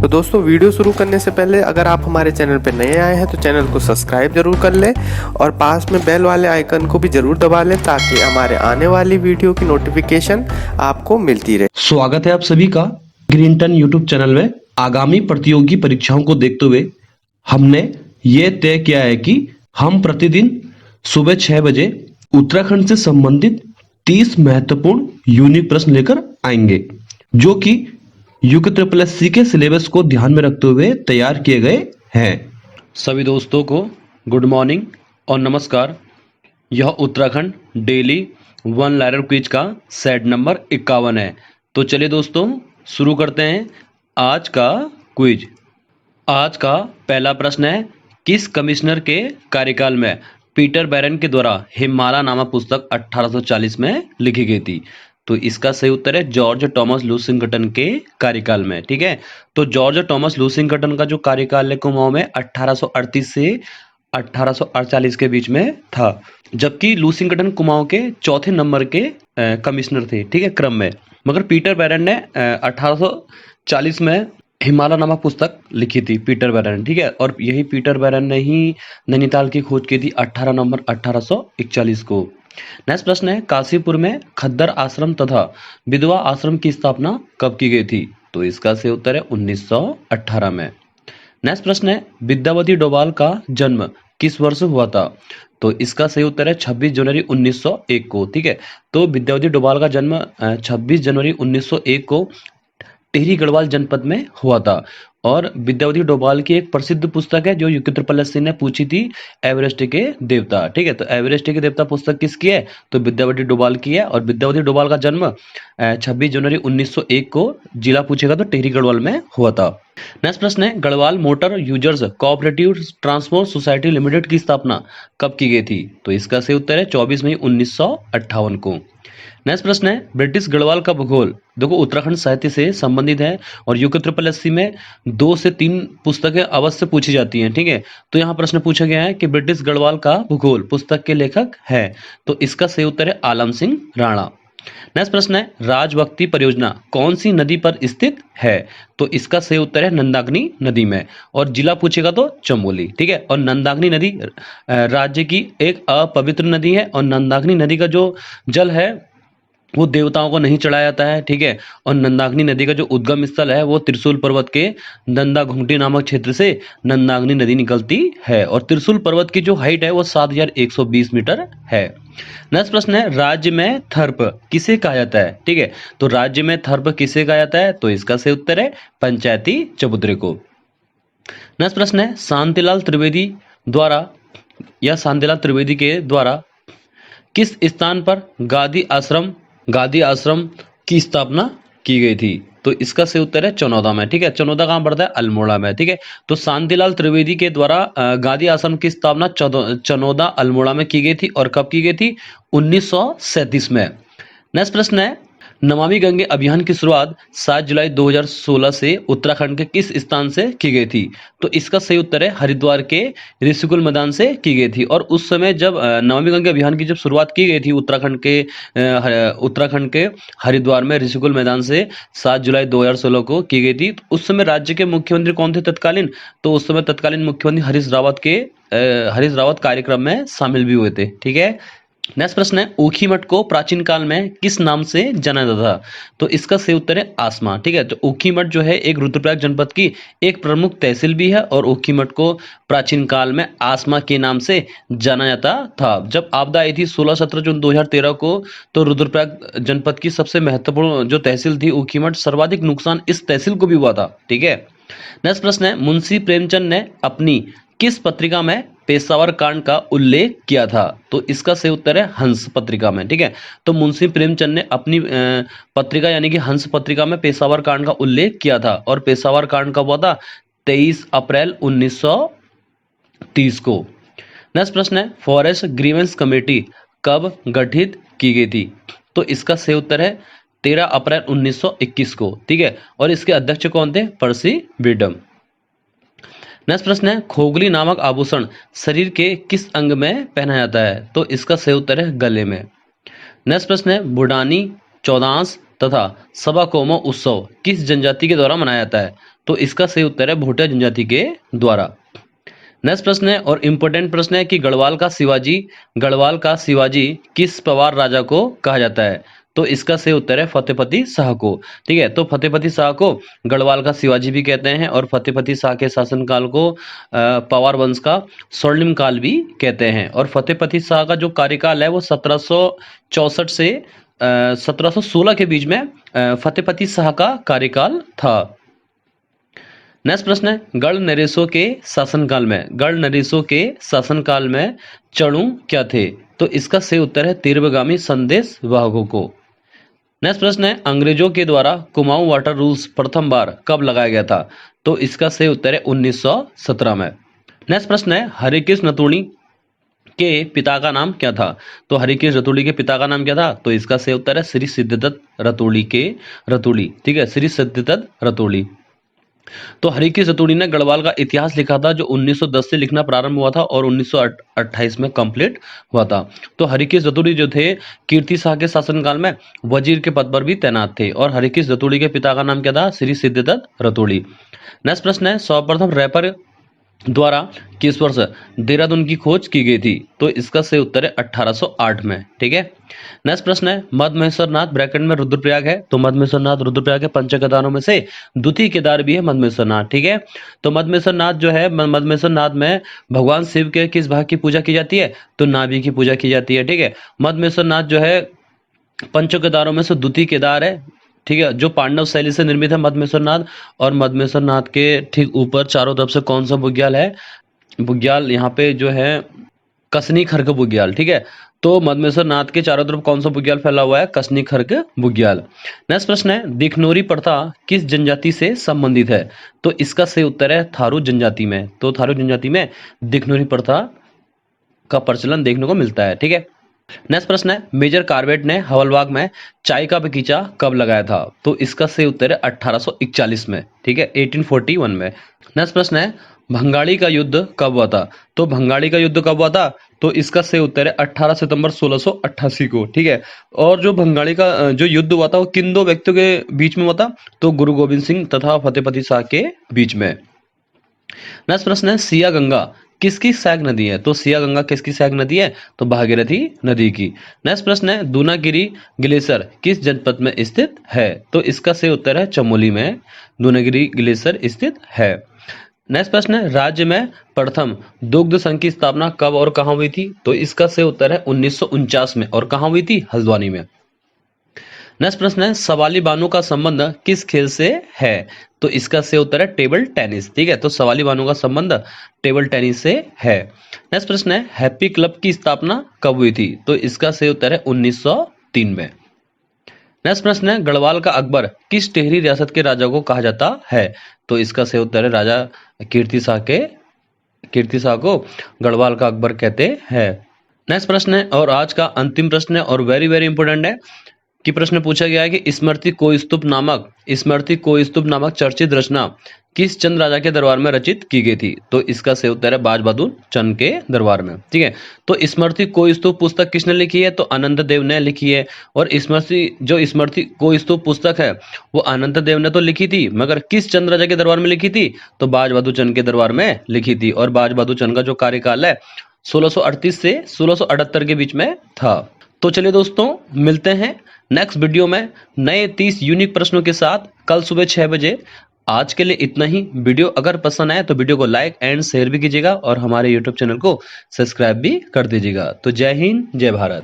तो दोस्तों वीडियो शुरू करने से पहले अगर आप हमारे चैनल पर नए आए हैं तो चैनल को सब्सक्राइब जरूर कर लें और पास में बेल वाले आइकन को भी जरूर दबा लें ताकि हमारे आने वाली वीडियो की नोटिफिकेशन आपको मिलती रहे। स्वागत है आप सभी का ग्रीन टर्न यूट्यूब चैनल में। आगामी प्रतियोगी परीक्षाओं को देखते हुए हमने ये तय किया है कि हम प्रतिदिन सुबह 6 बजे उत्तराखंड से संबंधित 30 महत्वपूर्ण यूनिक प्रश्न लेकर आएंगे, जो कि UKSSC के सिलेबस को ध्यान में रखते हुए तैयार किए गए हैं। सभी दोस्तों को गुड मॉर्निंग और नमस्कार। यह Uttarakhand daily one liner quiz का सेट नंबर 51 है। तो चलिए दोस्तों शुरू करते हैं आज का क्विज। आज का पहला प्रश्न है, किस कमिश्नर के कार्यकाल में पीटर बैरन के द्वारा हिमालय नामक पुस्तक 1840 में लिखी गई थी? तो इसका सही उत्तर है जॉर्ज टॉमस लूसिंगटन के कार्यकाल में। ठीक है, तो जॉर्ज टॉमस लूसिंगटन का जो कार्यकाल है कुमाऊं में 1838 से 1848 के बीच में था, जबकि लूसिंगटन कुमाऊं के चौथे नंबर के कमिश्नर थे, ठीक है, क्रम में। मगर पीटर बैरन ने 1840 में हिमालय नामक पुस्तक लिखी थी, पीटर बैरन, ठीक है। और यही पीटर बैरन ने ही नैनीताल की खोज की थी 18 नवंबर 1841 को। नेक्स्ट प्रश्न है, काशीपुर में खद्दर आश्रम तथा विधवा आश्रम की स्थापना कब की गई थी? तो इसका सही उत्तर है 1918 में। नेक्स्ट प्रश्न है, विद्यावती डोभाल का जन्म किस वर्ष हुआ था? तो इसका सही उत्तर है 26 जनवरी 1901 को। ठीक है, तो विद्यावती डोभाल का जन्म 26 जनवरी 1901 को टिहरी गढ़वाल जनपद में हुआ था। और विद्यावती डोभाल की एक प्रसिद्ध पुस्तक है जो UKSSC ने पूछी थी, एवरेस्ट के देवता। ठीक है, तो एवरेस्ट के देवता पुस्तक किसकी है? तो विद्यावती डोभाल की है। और विद्यावती डोभाल का जन्म 26 जनवरी 1901 को, जिला पूछेगा तो टिहरी गढ़वाल में हुआ था। नेक्स्ट प्रश्न है, Garhwal motor users cooperative transport society limited की स्थापना कब की गई थी? तो इसका सही उत्तर है 24 मई 1958 को। नेक्स्ट प्रश्न है, ब्रिटिश गढ़वाल का भूगोल, देखो उत्तराखंड साहित्य से संबंधित है और UKSSC में 2 से 3 पुस्तकें अवश्य पूछी जाती हैं। ठीक है, तो यहाँ प्रश्न पूछा गया है कि ब्रिटिश गढ़वाल का भूगोल पुस्तक के लेखक है? तो इसका सही उत्तर है आलम सिंह राणा। नेक्स्ट प्रश्न है, राजभक्ति परियोजना कौन सी नदी पर स्थित है? तो इसका सही उत्तर है नंदाग्नि नदी में, और जिला पूछेगा तो चमोली। ठीक है, और नंदाग्नि नदी राज्य की एक अपवित्र नदी है और नंदाग्नि नदी का जो जल है वो देवताओं को नहीं चढ़ाया जाता है। ठीक है, और नंदाग्नि नदी का जो उद्गम स्थल है वो त्रिशूल पर्वत के नंदा घुंगटी नामक क्षेत्र से नंदाग्नि नदी निकलती है। और त्रिशूल पर्वत की जो हाइट है वो 7120 मीटर है। नेक्स्ट प्रश्न है, राज्य में थर्प किसे कहा जाता है? ठीक है, तो राज्य में थर्प किसे कहा जाता है? तो इसका सही उत्तर है पंचायती चबूतरे को। नेक्स्ट प्रश्न है, शांतिलाल त्रिवेदी द्वारा या शांतिलाल त्रिवेदी के द्वारा किस स्थान पर गादी आश्रम की स्थापना की गई थी? तो इसका सही उत्तर है चनौदा में। ठीक है, चनौदा कहाँ पड़ता है? अल्मोड़ा में। ठीक है, तो शांतिलाल त्रिवेदी के द्वारा गादी आश्रम की स्थापना चनौदा अल्मोड़ा में की गई थी। और कब की गई थी? 1937 में। नेक्स्ट प्रश्न है, नमामि गंगे अभियान की शुरुआत 7 जुलाई 2016 से उत्तराखंड के किस स्थान से की गई थी? तो इसका सही उत्तर है हरिद्वार के ऋषिकुल मैदान से की गई थी। और उस समय जब नमामि गंगे अभियान की जब शुरुआत की गई थी उत्तराखंड के हरिद्वार में ऋषिकुल मैदान से 7 जुलाई 2016 को की गई थी। तो उस समय राज्य के मुख्यमंत्री कौन थे तत्कालीन? तो उस समय तत्कालीन मुख्यमंत्री हरीश रावत कार्यक्रम में शामिल भी हुए थे। ठीक है, नेक्स्ट प्रश्न है, ऊखीमठ को प्राचीन काल में किस नाम से जाना जाता था? तो इसका सही उत्तर है आसमा। ठीक है, तो ऊखीमठ जो है एक रुद्रप्रयाग जनपद की एक प्रमुख तहसील भी है और ऊखीमठ को प्राचीन काल में आसमा के नाम से जाना जाता था। जब आपदा आई थी 16-17 जून 2013 को, तो रुद्रप्रयाग जनपद की सबसे महत्वपूर्ण जो तहसील थी ऊखीमठ, सर्वाधिक नुकसान इस तहसील को भी हुआ था। ठीक है, नेक्स्ट प्रश्न है, मुंशी प्रेमचंद ने अपनी किस पत्रिका में पेशावर कांड का उल्लेख किया था? तो इसका सही उत्तर है हंस पत्रिका में। ठीक है, तो मुंशी प्रेमचंद ने अपनी पत्रिका यानी कि हंस पत्रिका में पेशावर कांड का उल्लेख किया था। और पेशावर कांड कब हुआ था? 23 अप्रैल 1930 को। नेक्स्ट प्रश्न है, फॉरेस्ट ग्रीवेंस कमेटी कब गठित की गई थी? तो इसका सही उत्तर है 13 अप्रैल 1921 को। ठीक है, और इसके अध्यक्ष कौन थे? पर्सी बिडम। नेक्स्ट प्रश्न है, खोगली नामक आभूषण शरीर के किस अंग में पहना जाता है? तो इसका सही उत्तर है गले में। नेक्स्ट प्रश्न है, बुढ़ानी, चौदांस तथा सभाकोमो उत्सव किस जनजाति के द्वारा मनाया जाता है? तो इसका सही उत्तर है भोटिया जनजाति के द्वारा। नेक्स्ट प्रश्न है और इंपॉर्टेंट प्रश्न है कि गढ़वाल का शिवाजी किस पवार राजा को कहा जाता है? तो इसका सही उत्तर है फतेहपति शाह को। ठीक है, तो फतेहपति शाह को गढ़वाल का शिवाजी भी कहते हैं और फतेहपति शाह के शासनकाल को पवार वंश का स्वर्णिम काल भी कहते हैं। और फतेहपति शाह का जो कार्यकाल है वो 1764 से 1716 के बीच में फतेहपति शाह का कार्यकाल था। नेक्स्ट प्रश्न है गढ़ नरेशों के शासनकाल में चणू क्या थे? तो इसका सही उत्तर है तीव्रगामी संदेश वाहकों को। नेक्स्ट प्रश्न है अंग्रेजों के द्वारा कुमाऊं वाटर रूल्स प्रथम बार कब लगाया गया था? तो इसका सही उत्तर है 1917 में। नेक्स्ट प्रश्न है हरिकृष्ण रतूड़ी के पिता का नाम क्या था? तो हरिकृष्ण रतूड़ी के पिता का नाम क्या था? तो इसका सही उत्तर है श्री सिद्धदत्त रतूड़ी। ठीक है, श्री सिद्धदत्त रतूड़ी। तो हरिकृष्ण रतूड़ी ने गढ़वाल का इतिहास लिखा था जो 1910 से लिखना प्रारंभ हुआ था और 1928 में कंप्लीट हुआ था। तो हरिकृष्ण रतूड़ी जो थे कीर्ति शाह के शासनकाल में वजीर के पद पर भी तैनात थे और हरिकृष्ण रतूड़ी के पिता का नाम क्या था? श्री सिद्धदत्त रतूड़ी। नेक्स्ट प्रश्न है सर्वप्रथम रैपर द्वारा किस वर्ष देहरादून की खोज की गई थी? तो इसका सही उत्तर है 1808 में। ठीक है, नेक्स्ट प्रश्न है मधमहेश्वरनाथ ब्रैकेट में रुद्रप्रयाग है। तो मधमहेश्वरनाथ रुद्रप्रयाग के पंच केदारों में से द्वितीय केदार भी है मधमहेश्वरनाथ। ठीक है, तो मधमहेश्वरनाथ जो है मधमहेश्वरनाथ में भगवान शिव के किस भाग की पूजा की जाती है? तो नाभि की पूजा की जाती है। ठीक है, मधमहेश्वरनाथ जो है पंचों केदारों में से द्वितीय केदार है। ठीक है, जो पांडव शैली से निर्मित है मधमेश्वरनाथ। और मधमेश्वरनाथ के ठीक ऊपर चारों तरफ से कौन सा बुग्याल है? बुग्याल यहाँ पे जो है कसनी खर्क बुग्याल। ठीक है, तो मधमेश्वरनाथ के चारों तरफ कौन सा बुग्याल फैला हुआ है? कसनी खर्क बुग्याल। नेक्स्ट प्रश्न है दिखनोरी प्रथा किस जनजाति से संबंधित है? तो इसका सही उत्तर है थारू जनजाति में। तो थारू जनजाति में दिखनोरी प्रथा का प्रचलन देखने को मिलता है। ठीक है, नेक्स्ट प्रश्न है मेजर कार्बेट ने हवलबाग में चाय का बगीचा कब लगाया था? तो इसका सही उत्तर है 1841 में। ठीक है, 1841 में। नेक्स्ट प्रश्न है भंगाड़ी का युद्ध कब हुआ था? तो भंगाड़ी का युद्ध कब हुआ था? तो इसका सही उत्तर है 18 सितंबर 1688 को। ठीक है, और जो भंगाड़ी का जो युद्ध हुआ था वो किन दो व्यक्तियों के बीच में हुआ था? तो गुरु गोविंद सिंह तथा फतेहपति शाह के बीच में। नेक्स्ट प्रश्न है सिया गंगा किसकी सहायक नदी है? तो सिया गंगा किसकी सहायक नदी है? तो भागीरथी नदी की। नेक्स्ट प्रश्न है दूनागिरी ग्लेशियर किस जनपद में स्थित है? तो इसका सही उत्तर है चमोली में दूनागिरी ग्लेशियर स्थित है। नेक्स्ट प्रश्न है राज्य में प्रथम दुग्ध संघ की स्थापना कब और कहां हुई थी? तो इसका सही उत्तर है 1949 में। और कहां हुई थी? हल्द्वानी में। नेक्स्ट प्रश्न है सवाली बानू का संबंध किस खेल से है? तो इसका सही उत्तर है टेबल टेनिस। ठीक है, तो सवाली बानू का संबंध टेबल टेनिस से है। नेक्स्ट प्रश्न है हैप्पी क्लब की स्थापना कब हुई थी? तो इसका सही उत्तर है 1903 में। नेक्स्ट प्रश्न है गढ़वाल का अकबर किस टेहरी रियासत के राजा को कहा जाता है? तो इसका सही उत्तर है राजा कीर्ति शाह को गढ़वाल का अकबर कहते हैं। नेक्स्ट प्रश्न है और आज का अंतिम प्रश्न है और वेरी वेरी इंपोर्टेंट है कि प्रश्न पूछा गया है कि स्मृति को स्तूप नामक चर्चित रचना किस चंद राजा के दरबार में रचित की गई थी? तो इसका सही उत्तर है बाज बहादुर चंद के दरबार में। ठीक है, तो स्मृति को स्तूप पुस्तक किसने लिखी है? तो अनंत देव ने लिखी है। और स्मृति को स्तूप पुस्तक है वो अनंत देव ने तो लिखी थी, मगर किस चंद राजा के दरबार में लिखी थी? तो बाज बहादुर चंद के दरबार में लिखी थी। और बाज बहादुर चंद का जो कार्यकाल है 1638 से 1678 के बीच में था। तो चलिए दोस्तों मिलते हैं नेक्स्ट वीडियो में नए 30 यूनिक प्रश्नों के साथ कल सुबह 6 बजे। आज के लिए इतना ही। वीडियो अगर पसंद आए तो वीडियो को लाइक एंड शेयर भी कीजिएगा और हमारे YouTube चैनल को सब्सक्राइब भी कर दीजिएगा। तो जय हिंद, जय भारत।